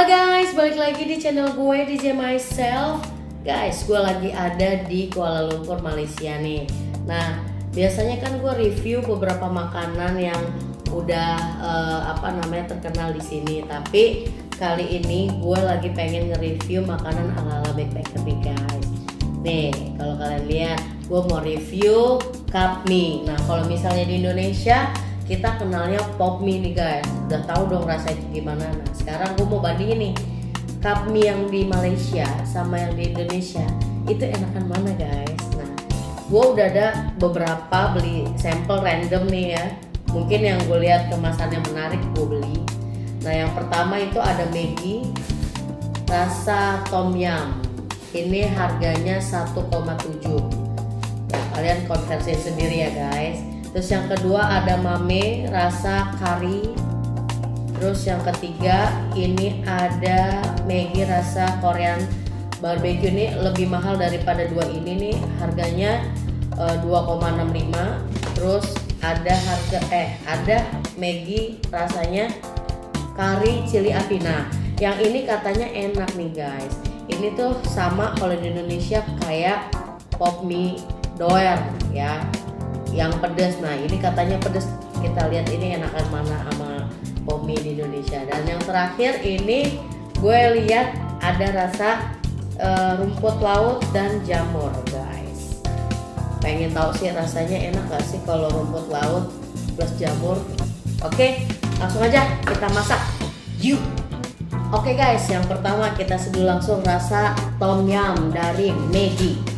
Halo guys, balik lagi di channel gue DJ Myself. Guys, gue lagi ada di Kuala Lumpur, Malaysia nih. Nah, biasanya kan gue review beberapa makanan yang udah terkenal di sini. Tapi kali ini gue lagi pengen nge-review makanan ala-ala backpacker nih guys. Nih, kalau kalian lihat, gue mau review cup mie. Nah, kalau misalnya di Indonesia kita kenalnya pop mie nih guys. Udah tahu dong rasanya gimana. Nah, sekarang gue mau bandingin nih cup mie yang di Malaysia sama yang di Indonesia. Itu enakan mana guys? Nah, gue udah ada beberapa beli sampel random nih ya. Mungkin yang gue lihat kemasannya menarik gue beli. Nah, yang pertama itu ada Maggi rasa tom yum. Ini harganya 1,7. Ya, kalian konversi sendiri ya guys. Terus yang kedua ada Mame rasa kari. Terus yang ketiga ini ada Maggi rasa Korean barbecue. Ini lebih mahal daripada dua ini nih, harganya 2,65. Terus ada ada Maggi rasanya kari cili api. Nah, yang ini katanya enak nih guys. Ini tuh sama kalau di Indonesia kayak pop mie doer ya, yang pedas. Nah, ini katanya pedas. Kita lihat ini enakan mana sama pop mie di Indonesia. Dan yang terakhir ini gue lihat ada rasa rumput laut dan jamur guys. Pengen tahu sih rasanya enak gak sih kalau rumput laut plus jamur. Oke, langsung aja kita masak. Yuk. Oke guys, yang pertama kita seduh langsung rasa tom yum dari Maggi.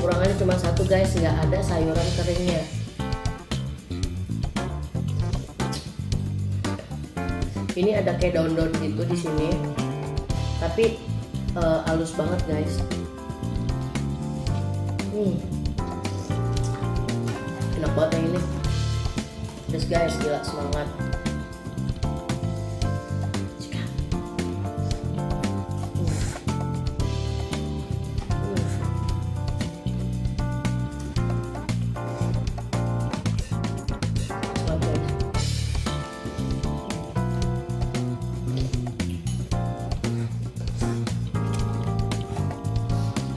kekurangannya cuma satu guys, nggak ada sayuran keringnya. Ini ada kayak daun-daun gitu di sini, tapi halus banget guys. Enak banget yang ini. Terus guys, gila semangat.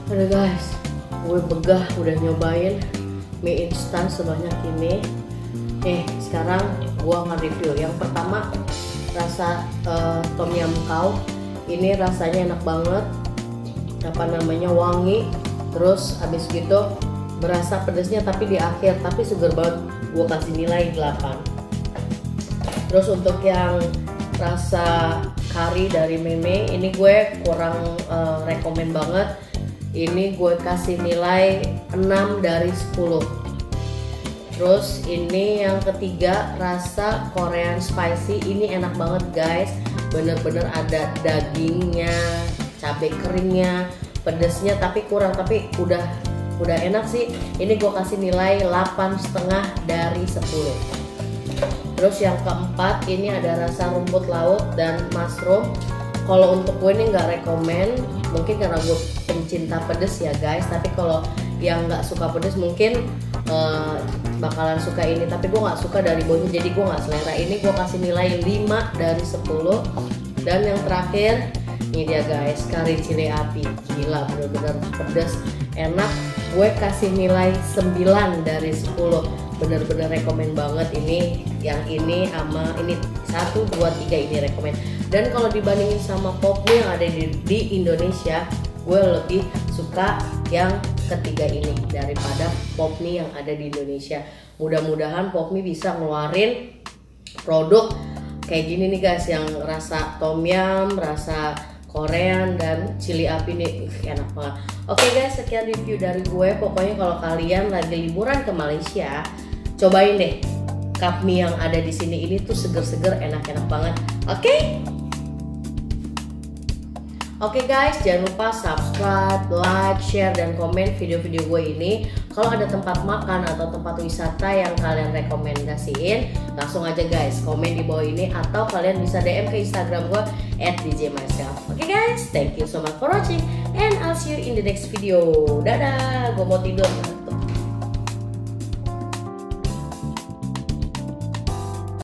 Udah guys, gue begah udah nyobain mie instan sebanyak ini. Sekarang gue akan review. Yang pertama, rasa tom yum cow. Ini rasanya enak banget, wangi. Terus abis gitu berasa pedesnya tapi di akhir, tapi seger banget. Gue kasih nilai 8. Terus untuk yang rasa kari dari Meme, ini gue kurang rekomen banget. Ini gue kasih nilai 6 dari 10. Terus ini yang ketiga, rasa Korean spicy. Ini enak banget guys, bener-bener ada dagingnya, cabai keringnya, pedesnya tapi kurang, tapi udah enak sih. Ini gue kasih nilai 8,5 dari 10. Terus yang keempat, ini ada rasa rumput laut dan mushroom. Kalau untuk gue ini nggak rekomen, mungkin karena gue pencinta pedes ya guys. Tapi kalau yang nggak suka pedes mungkin bakalan suka ini. Tapi gue nggak suka dari baunya, jadi gue nggak selera. Ini gue kasih nilai 5 dari 10. Dan yang terakhir, ini dia guys, kari cili api. Gila, bener-bener pedes, enak. Gue kasih nilai 9 dari 10. Bener-bener rekomen banget ini. Yang ini sama ini 1, 2, 3 ini rekomen. Dan kalau dibandingin sama pop mie yang ada di Indonesia, gue lebih suka yang ketiga ini daripada pop mie yang ada di Indonesia. Mudah-mudahan pop mie bisa ngeluarin produk kayak gini nih guys, yang rasa tom yum, rasa Korean dan cili api nih, enak banget. Oke guys, sekian review dari gue. Pokoknya kalau kalian lagi liburan ke Malaysia, cobain deh cup mie yang ada di sini. Ini tuh seger-seger, enak-enak banget. Oke guys, jangan lupa subscribe, like, share, dan komen video-video gue ini. Kalau ada tempat makan atau tempat wisata yang kalian rekomendasiin, langsung aja guys komen di bawah ini, atau kalian bisa DM ke Instagram gue @djmyself. Oke guys, thank you so much for watching and I'll see you in the next video. Dadah, gue mau tidur.